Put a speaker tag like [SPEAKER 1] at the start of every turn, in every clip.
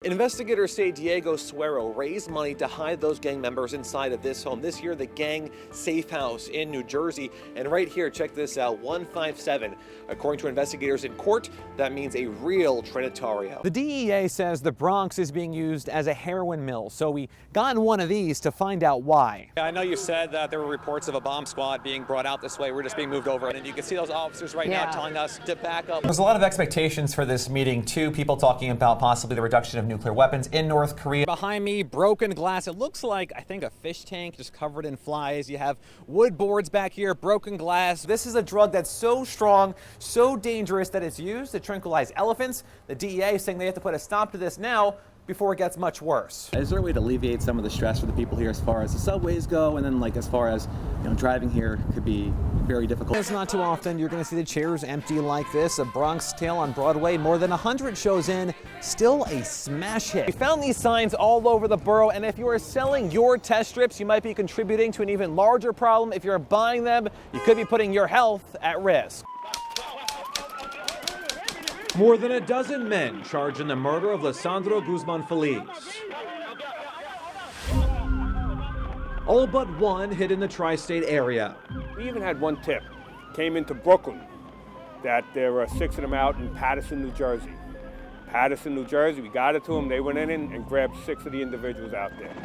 [SPEAKER 1] Investigators say Diego Suero raised money to hide those gang members inside of this home. This year, the gang safe house in New Jersey. And right here, check this out, 157. According to investigators in court, that means a real Trinitario. The DEA says the Bronx is being used as a heroin mill, so we got in one of these to find out why. I know you said that there were reports of a bomb squad being brought out this way. We're just being moved over, and you can see those officers right now telling us to back up. There's a lot of expectations for this meeting, too. People talking about possibly the reduction of nuclear weapons in North Korea. Behind me, broken glass. It looks like, I think, a fish tank just covered in flies. You have wood boards back here, broken glass. This is a drug that's so strong, so dangerous that it's used to tranquilize elephants. The DEA is saying they have to put a stop to this now before it gets much worse. Is there a way to alleviate some of the stress for the people here as far as the subways go, and then as far as driving here could be very difficult? It's not too often you're going to see the chairs empty like this. A Bronx Tale on Broadway, more than 100 shows in, still a smash hit. We found these signs all over the borough, and if you are selling your test strips, you might be contributing to an even larger problem. If you're buying them, you could be putting your health at risk. More than a dozen men charged in the murder of Lisandro Guzman Feliz. All but one hit in the tri-state area.
[SPEAKER 2] We even had one tip. Came into Brooklyn that there were 6 of them out in Paterson, New Jersey. Paterson, New Jersey, we got it to them. They went in and grabbed 6 of the individuals out there.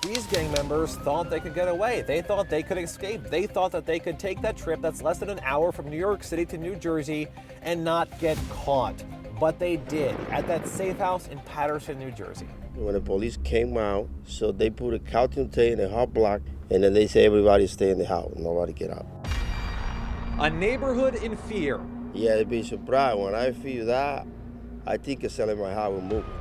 [SPEAKER 2] These gang members thought they could get away. They thought they could escape. They thought that they could take that trip that's less than an hour from New York City to New Jersey and not get caught. But they did at that safe house in Paterson, New Jersey.
[SPEAKER 3] When the police came out, so they put a counting tape in a hot block, and then they say everybody stay in the house, nobody get out.
[SPEAKER 1] A neighborhood in fear.
[SPEAKER 3] Yeah, they'd be surprised. When I feel that, I think of selling my house and moving.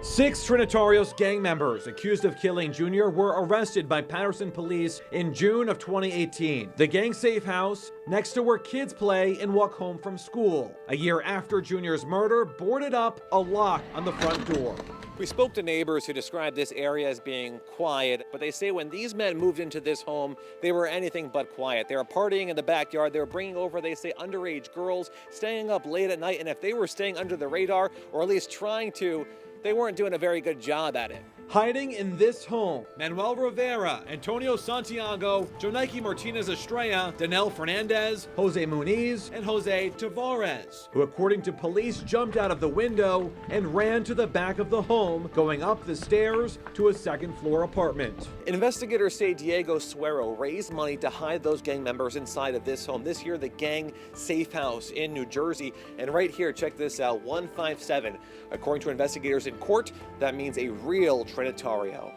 [SPEAKER 1] 6 Trinitarios gang members accused of killing Junior were arrested by Paterson police in June of 2018. The gang safe house, next to where kids play and walk home from school. A year after Junior's murder, boarded up, a lock on the front door. We spoke to neighbors who described this area as being quiet, but they say when these men moved into this home, they were anything but quiet. They were partying in the backyard. They were bringing over, they say, underage girls, staying up late at night, and if they were staying under the radar, or at least trying to, they weren't doing a very good job at it. Hiding in this home, Manuel Rivera, Antonio Santiago, Jonaiki Martinez Estrella, Danel Fernandez, Jose Muniz, and Jose Tavares, who according to police jumped out of the window and ran to the back of the home, going up the stairs to a second-floor apartment. Investigators say Diego Suero raised money to hide those gang members inside of this home. This year, the gang safe house in New Jersey. And right here, check this out, 157. According to investigators in court, that means a real Trinitario.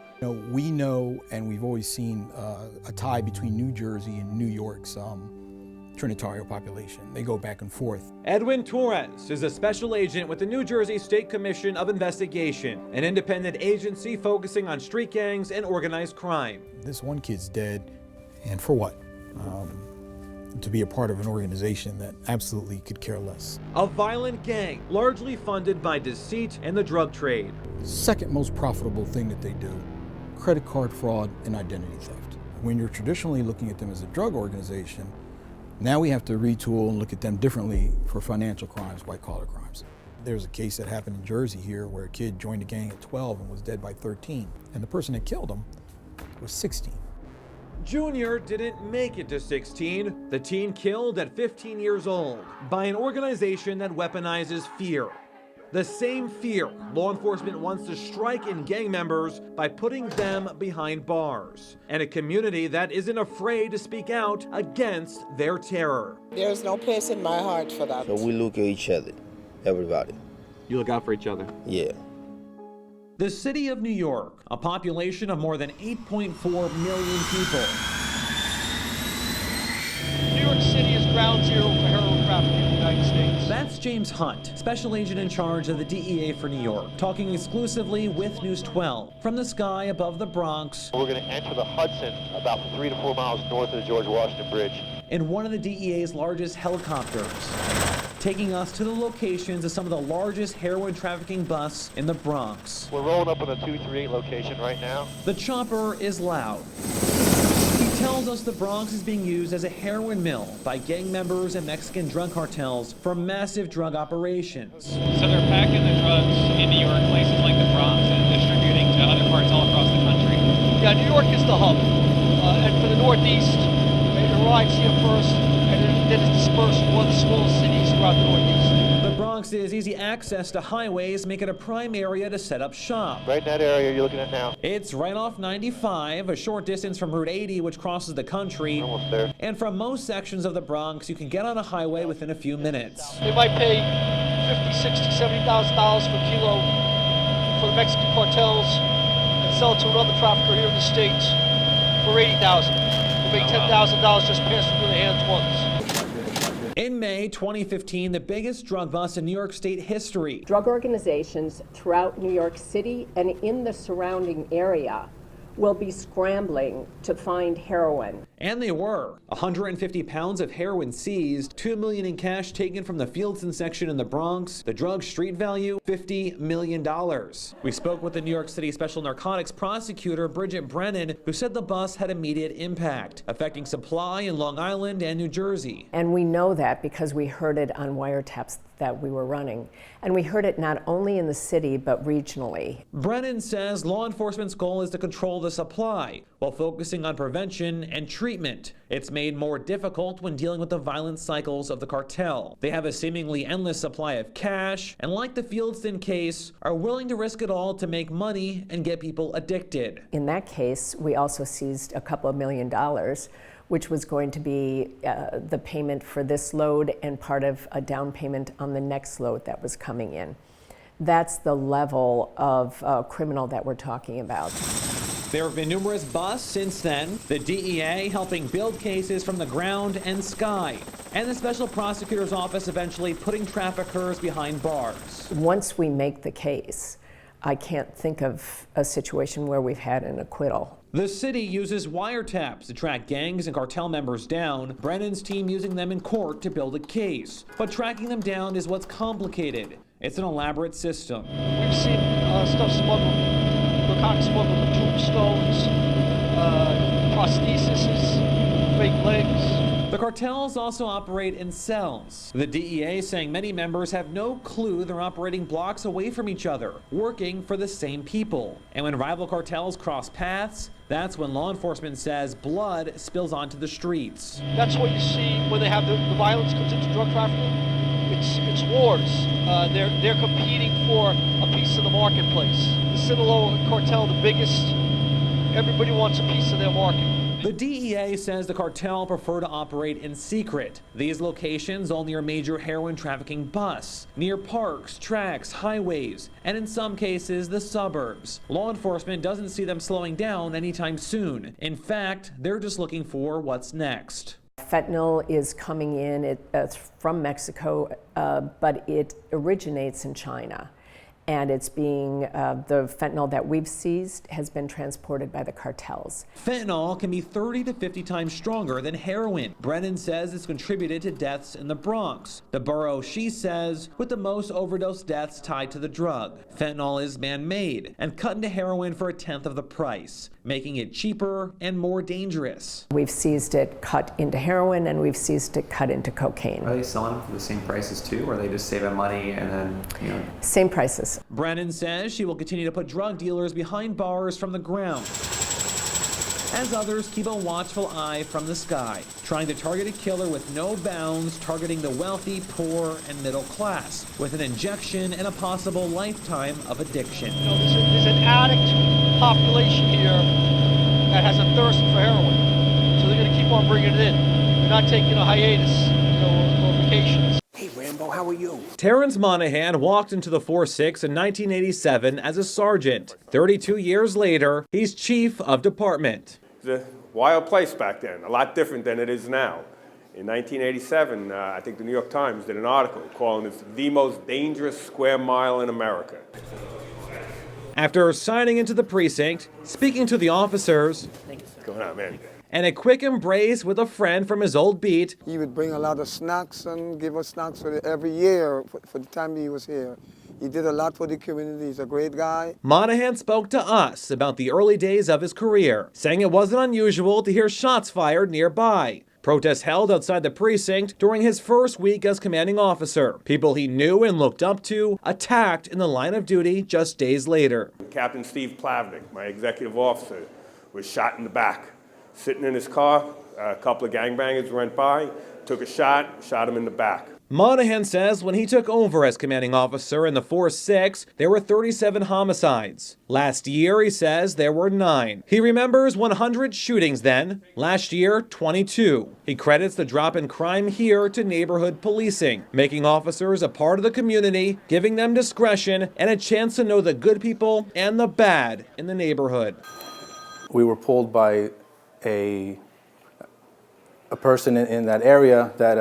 [SPEAKER 4] We know, and we've always seen a tie between New Jersey and New York's Trinitario population. They go back and forth.
[SPEAKER 1] Edwin Torres is a special agent with the New Jersey State Commission of Investigation, an independent agency focusing on street gangs and organized crime.
[SPEAKER 4] This one kid's dead, and for what? To be a part of an organization that absolutely could care less.
[SPEAKER 1] A violent gang, largely funded by deceit and the drug trade.
[SPEAKER 4] Second most profitable thing that they do, credit card fraud and identity theft. When you're traditionally looking at them as a drug organization, now we have to retool and look at them differently for financial crimes, white-collar crimes. There's a case that happened in Jersey here where a kid joined a gang at 12 and was dead by 13, and the person that killed him was 16.
[SPEAKER 1] Junior didn't make it to 16. The teen killed at 15 years old by an organization that weaponizes fear. The same fear law enforcement wants to strike in gang members by putting them behind bars. And a community that isn't afraid to speak out against their terror.
[SPEAKER 5] There's no place in my heart for that.
[SPEAKER 3] So we look at each other, everybody.
[SPEAKER 1] You look out for each other?
[SPEAKER 3] Yeah.
[SPEAKER 1] The city of New York, a population of more than 8.4 million people.
[SPEAKER 6] New York City is ground zero for heroin trafficking in the United States.
[SPEAKER 1] That's James Hunt, special agent in charge of the DEA for New York, talking exclusively with News 12 from the sky above the Bronx.
[SPEAKER 7] We're going to enter the Hudson about 3 to 4 miles north of the George Washington Bridge.
[SPEAKER 1] In one of the DEA's largest helicopters, taking us to the locations of some of the largest heroin trafficking busts in the Bronx.
[SPEAKER 7] We're rolling up on a 238 location right now.
[SPEAKER 1] The chopper is loud. He tells us the Bronx is being used as a heroin mill by gang members and Mexican drug cartels for massive drug operations.
[SPEAKER 6] So they're packing the drugs in New York, places like the Bronx, and distributing to other parts all across the country. Yeah, New York is the hub. And for the Northeast, it arrives here first, and then it's dispersed to other small cities throughout the Northeast.
[SPEAKER 1] The Bronx's easy access to highways make it a prime area to set up shop.
[SPEAKER 7] Right in that area you're looking at now.
[SPEAKER 1] It's right off 95, a short distance from Route 80, which crosses the country.
[SPEAKER 7] Almost there.
[SPEAKER 1] And from most sections of the Bronx, you can get on a highway within a few minutes.
[SPEAKER 6] They might pay $50,000, $60,000, $70,000 per kilo for the Mexican cartels and sell it to another trafficker here in the States for $80,000. They make $10,000 just passing through the hands once.
[SPEAKER 1] In May 2015, the biggest drug bust in New York State history.
[SPEAKER 8] Drug organizations throughout New York City and in the surrounding area will be scrambling to find heroin.
[SPEAKER 1] And they were. 150 pounds of heroin seized, $2 million in cash taken from the Fieldson section in the Bronx. The drug street value, $50 million. We spoke with the New York City Special Narcotics Prosecutor, Bridget Brennan, who said the bust had immediate impact, affecting supply in Long Island and New Jersey.
[SPEAKER 8] And we know that because we heard it on wiretaps that we were running. And we heard it not only in the city, but regionally.
[SPEAKER 1] Brennan says law enforcement's goal is to control the supply while focusing on prevention and treatment. It's made more difficult when dealing with the violent cycles of the cartel. They have a seemingly endless supply of cash, and like the Fieldson case, are willing to risk it all to make money and get people addicted.
[SPEAKER 8] In that case, we also seized a couple of $1 million, which was going to be the payment for this load and part of a down payment on the next load that was coming in. That's the level of criminal that we're talking about.
[SPEAKER 1] There have been numerous busts since then, the DEA helping build cases from the ground and sky, and the Special Prosecutor's Office eventually putting traffickers behind bars.
[SPEAKER 8] Once we make the case, I can't think of a situation where we've had an acquittal.
[SPEAKER 1] The city uses wiretaps to track gangs and cartel members down, Brennan's team using them in court to build a case. But tracking them down is what's complicated. It's an elaborate system.
[SPEAKER 6] We've seen stuff smuggled, narcotics smuggled, tombstones, prostheses, fake legs.
[SPEAKER 1] The cartels also operate in cells. The DEA saying many members have no clue they're operating blocks away from each other, working for the same people. And when rival cartels cross paths, that's when law enforcement says blood spills onto the streets.
[SPEAKER 6] That's what you see when they have the violence comes into drug trafficking. It's wars. They're competing for a piece of the marketplace. The Sinaloa cartel, the biggest, everybody wants a piece of their market.
[SPEAKER 1] The DEA says the cartel prefer to operate in secret. These locations all near major heroin trafficking busts, near parks, tracks, highways, and in some cases, the suburbs. Law enforcement doesn't see them slowing down anytime soon. In fact, they're just looking for what's next.
[SPEAKER 8] Fentanyl is coming in from Mexico, but it originates in China. And it's being, the fentanyl that we've seized has been transported by the cartels.
[SPEAKER 1] Fentanyl can be 30 to 50 times stronger than heroin. Brennan says it's contributed to deaths in the Bronx, the borough, she says, with the most overdose deaths tied to the drug. Fentanyl is man-made and cut into heroin for 1/10 of the price, making it cheaper and more dangerous.
[SPEAKER 8] We've seized it cut into heroin, and we've seized it cut into cocaine.
[SPEAKER 9] Are they selling for the same prices too, or are they just saving money and then,
[SPEAKER 8] Same prices.
[SPEAKER 1] Brennan says she will continue to put drug dealers behind bars from the ground, as others keep a watchful eye from the sky, trying to target a killer with no bounds, targeting the wealthy, poor, and middle class, with an injection and a possible lifetime of addiction.
[SPEAKER 6] There's an addict population here that has a thirst for heroin, so they're going to keep on bringing it in. They're not taking a hiatus, or vacations.
[SPEAKER 10] Hey, Rambo, how are you?
[SPEAKER 1] Terrence Monahan walked into the 4-6 in 1987 as a sergeant. 32 years later, he's chief of department.
[SPEAKER 11] It was a wild place back then, a lot different than it is now. In 1987, I think the New York Times did an article calling this the most dangerous square mile in America.
[SPEAKER 1] After signing into the precinct, speaking to the officers,
[SPEAKER 11] What's going on, man?
[SPEAKER 1] and a quick embrace with a friend from his old beat,
[SPEAKER 10] He would bring a lot of snacks and give us snacks for every year for the time he was here. He did a lot for the community. He's a great guy.
[SPEAKER 1] Monahan spoke to us about the early days of his career, saying it wasn't unusual to hear shots fired nearby. Protests held outside the precinct during his first week as commanding officer. People he knew and looked up to attacked in the line of duty just days later.
[SPEAKER 11] Captain Steve Plavnik, my executive officer, was shot in the back. Sitting in his car, a couple of gangbangers went by, took a shot him in the back.
[SPEAKER 1] Monahan says when he took over as commanding officer in the 4-6, there were 37 homicides. Last year, he says, there were 9. He remembers 100 shootings then. Last year, 22. He credits the drop in crime here to neighborhood policing, making officers a part of the community, giving them discretion and a chance to know the good people and the bad in the neighborhood.
[SPEAKER 12] We were pulled by a person in that area that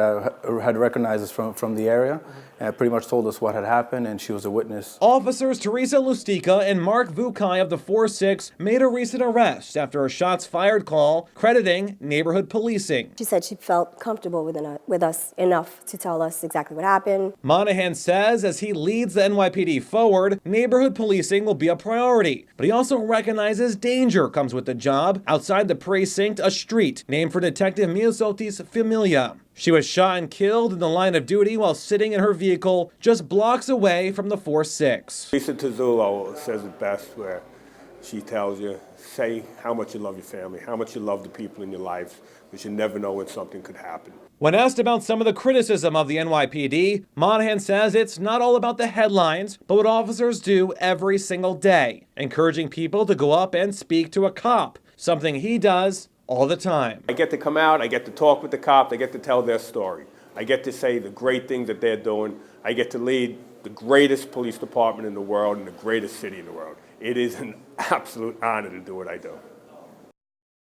[SPEAKER 12] had recognized us from the area and pretty much told us what had happened, and she was a witness.
[SPEAKER 1] Officers Teresa Lustica and Mark Vukai of the 4-6 made a recent arrest after a shots fired call, crediting neighborhood policing.
[SPEAKER 13] She said she felt comfortable with us enough to tell us exactly what happened.
[SPEAKER 1] Monahan says as he leads the NYPD forward, neighborhood policing will be a priority. But he also recognizes danger comes with the job. Outside the precinct, a street named for Detective Miosoti's familia. She was shot and killed in the line of duty while sitting in her vehicle just blocks away from the 4-6.
[SPEAKER 11] Lisa Tuzzulo says it best, where she tells you, say how much you love your family, how much you love the people in your life, because you never know when something could happen.
[SPEAKER 1] When asked about some of the criticism of the NYPD, Monahan says it's not all about the headlines, but what officers do every single day, encouraging people to go up and speak to a cop, something he does all the time.
[SPEAKER 11] I get to come out, I get to talk with the cops, I get to tell their story. I get to say the great things that they're doing. I get to lead the greatest police department in the world and the greatest city in the world. It is an absolute honor to do what I do.